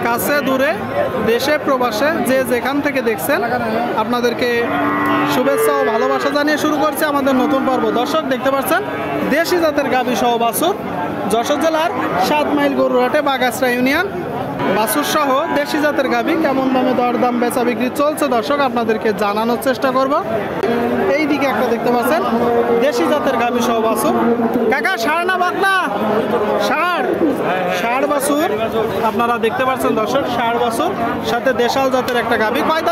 কাছে দূরে দেশে প্রবাসে যে যেখান থেকে দেখছেন আপনাদেরকে শুভেচ্ছা ও ভালোবাসা জানিয়ে শুরু করছে আমাদের নতুন পর্ব। দর্শক দেখতে পাচ্ছেন দেশি জাতের গাভী সহ বাছুর যশোর জেলার 7 মাইল গরুরহাটে বাগাসরা ইউনিয়ন বাছুর সহ দেশি জাতের গাভী কেমন দামে দরদাম বেচা বিক্রি চলছে দর্শক আপনাদেরকে জানানোর চেষ্টা করব। এই দিকে একটা দেখতে পাচ্ছেন দেশি জাতের গাভী সহ বাছুর। কাকা ষাঁড় না বাকনা? ষাঁড় বাছুর আপনারা দেখতে পাচ্ছেন দর্শক, ষাঁড় বাছুর সাথে দেশাল জাতের একটা গাভী। কয়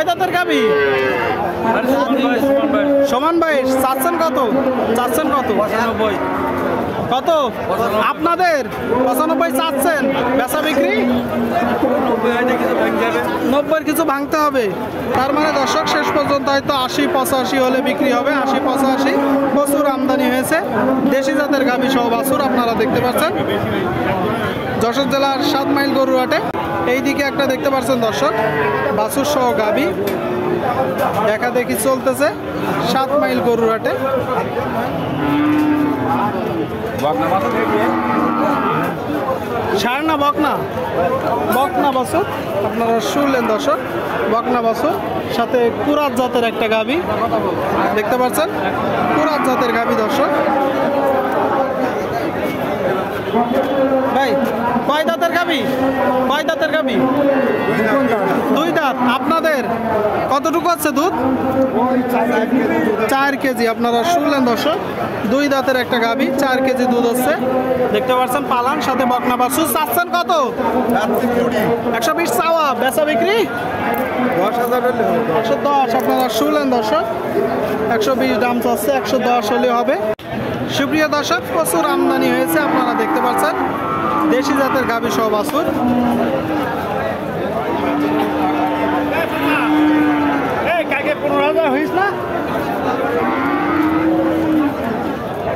দাঁতের গাভী? সমান 22। চাচ্ছেন কত? কত আপনাদের? 95 চাচ্ছেন, বেচা বিক্রি 90 কিছু ভাঙতে হবে। তার মানে দর্শক শেষ পর্যন্ত হয়তো 80-85 হলে বিক্রি হবে। 80-85 প্রচুর আমদানি হয়েছে দেশি জাতের গাভী সহ বাছুর আপনারা দেখতে পাচ্ছেন যশোর জেলার 7 মাইল গরুরহাটে। এই দিকে একটা দেখতে পাচ্ছেন দর্শক বাছুর সহ গাভী দেখা দেখি চলতেছে 7 মাইল গরুরহাটে। ষাঁড় না বকনা? বাছুর আপনারা শুনলেন দর্শক, বকনা বাছুর সাথে কুরাত জাতের একটা গাভী দেখতে পাচ্ছেন, কুরাত জাতের গাভী দর্শক। ভাই কয় দাঁতের গাভী? 2 দাঁত। আপনাদের কতটুকু আছে দুধ? 4 কেজি। আপনারা শুনলেন দর্শক 2 দাঁতের একটা গাভী, 4 কেজি দুধ হচ্ছে দেখতে পাচ্ছেন। পালান সাথে বকনা বাছুর। চাচ্ছেন কত? 120 চাওয়া, বেচা বিক্রি 110। আপনারা শুনলেন দর্শক 120 দাম চাচ্ছে, 110 হলে হবে। সুপ্রিয় দর্শক প্রচুর আমদানি হয়েছে আপনারা দেখতে পাচ্ছেন দেশি জাতের গাভী সহ বাছুর।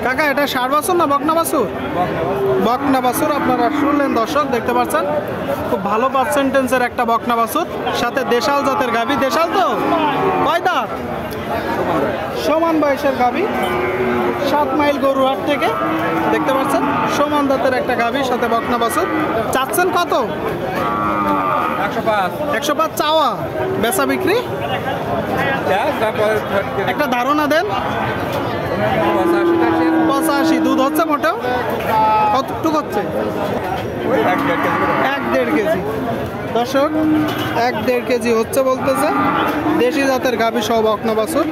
কাকা এটা ষাঁড় বাছুর না বকনা বাছুর? বকনা বাছুর আপনারা শুনলেন দর্শক দেখতে পাচ্ছেন খুব ভালো পার্সেন্টেন্সের একটা বকনা বাছুর সাথে দেশাল জাতের গাভী। দেশাল তো কয় দাঁত? সমান বয়সের গাভী 7 মাইল গরুহাট থেকে দেখতে পাচ্ছেন সমান দাঁতের একটা গাভী সাথে বকনা বাছুর। চাচ্ছেন কত? 105 চাওয়া, বেচা বিক্রি একটা ধারণা দেন। 85 দুধ হচ্ছে মোটেও কতটুকু হচ্ছে? 1-1.5 কেজি দর্শক, 1-1.5 কেজি হচ্ছে বলতেছে দেশি জাতের গাভী সহ বকনা বাছুর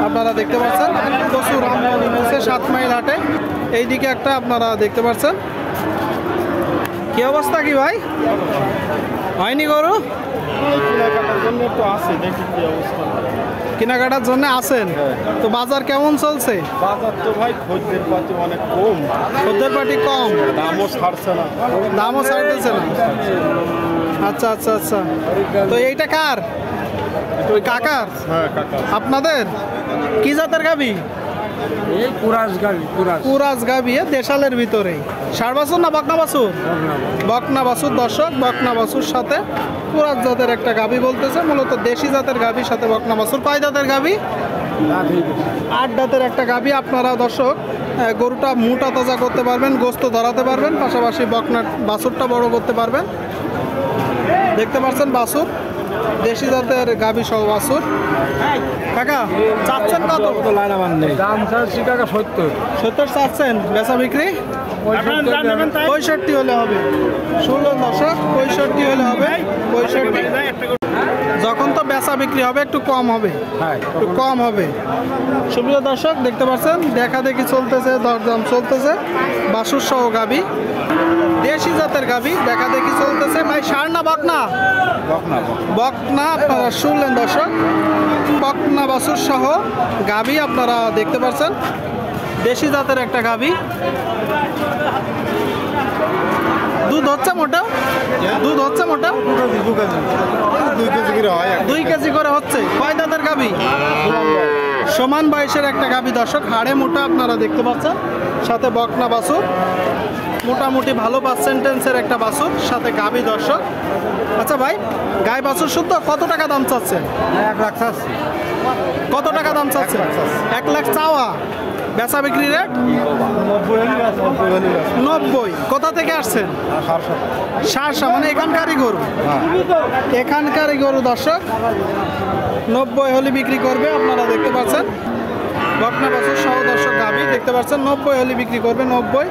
আপনারা দেখতে পাচ্ছেন। প্রচুর আমদানি হয়েছে 7 মাইল হাটে। এইদিকে একটা আপনারা দেখতে পাচ্ছেন। কি অবস্থা কি ভাই, হয়নি গরু? কেনাকাটার জন্য আছেন তো? বাজার কেমন চলছে? বাজার তো ভাই খদ্দের পাতি অনেক কম। খদ্দের পাতি কম, দামও ছাড়ছে না। দামও ছাড়তেছে না। আচ্ছা। তো এইটা কার? ওই কাকার? হ্যাঁ কাকা। আপনাদের কি জাতের গাভী? কুরাস গাভী দেশালের ভিতরে। ষাঁড় বাছুর না বকনা বাছুর? বকনা বাছুর দর্শক, বকনা বাছুর সাথে কুরাস জাতের একটা গাভী বলতেছে, মূলত দেশি জাতের গাভীর সাথে বকনা বাছুর। কয় দাঁতের গাভী? 8 দাঁতের একটা গাভী। আপনারা দর্শক গরুটা মোটা তাজা করতে পারবেন, গোস্ত ধরাতে পারবেন, পাশাপাশি বকনা বাছুরটা বড় করতে পারবেন। দেখতে পাচ্ছেন বাছুর দেশি জাতের গাভী সহ বাছুর। কাকা চাচ্ছেন কত? দাম চাচ্ছি কাকা 70 চাচ্ছেন, বেচা বিক্রি 65 হলে হবে। শুনলেন দর্শক 65 হলে হবে। 65 যখন তো বেচা বিক্রি হবে একটু কম হবে, একটু কম হবে। সুপ্রিয় দর্শক দেখতে পাচ্ছেন দেখা দেখি চলতেছে, দরদাম চলতেছে বাছুর সহ গাভী দেশি জাতের গাভী দেখা দেখি চলতেছে। ভাই ষাঁড় না বকনা? বকনা আপনারা শুনলেন দর্শক, বকনা বাছুর সহ গাভী আপনারা দেখতে পাচ্ছেন দেশি জাতের একটা গাভী। দুধ হচ্ছে মোটা? 2 কেজি করে হচ্ছে। কয় দাঁতের গাভী? সমান বয়সের একটা গাভী দর্শক, হাড়ে মোটা আপনারা দেখতে পাচ্ছেন সাথে বকনা বাছুর, মোটামুটি ভালো পার্সেন্টেন্সের একটা বাছুর সাথে গাভী দর্শক। আচ্ছা ভাই গাই বাছুর শুদ্ধ কত টাকা দাম চাচ্ছেন? 1 লাখ চাচ্ছি। কত টাকা দাম চাচ্ছেন? 1 লাখ চাওয়া, বেচা বিক্রি রেট 90। কোথা থেকে আসছেন? সারসা, মানে এখানকারই গরু। এখানকারই গরু দর্শক, 90 হলে বিক্রি করবে। আপনারা দেখতে পাচ্ছেন বকনা বছর সহ দর্শক গাভী দেখতে পাচ্ছেন, 90 হলে বিক্রি করবে। 90।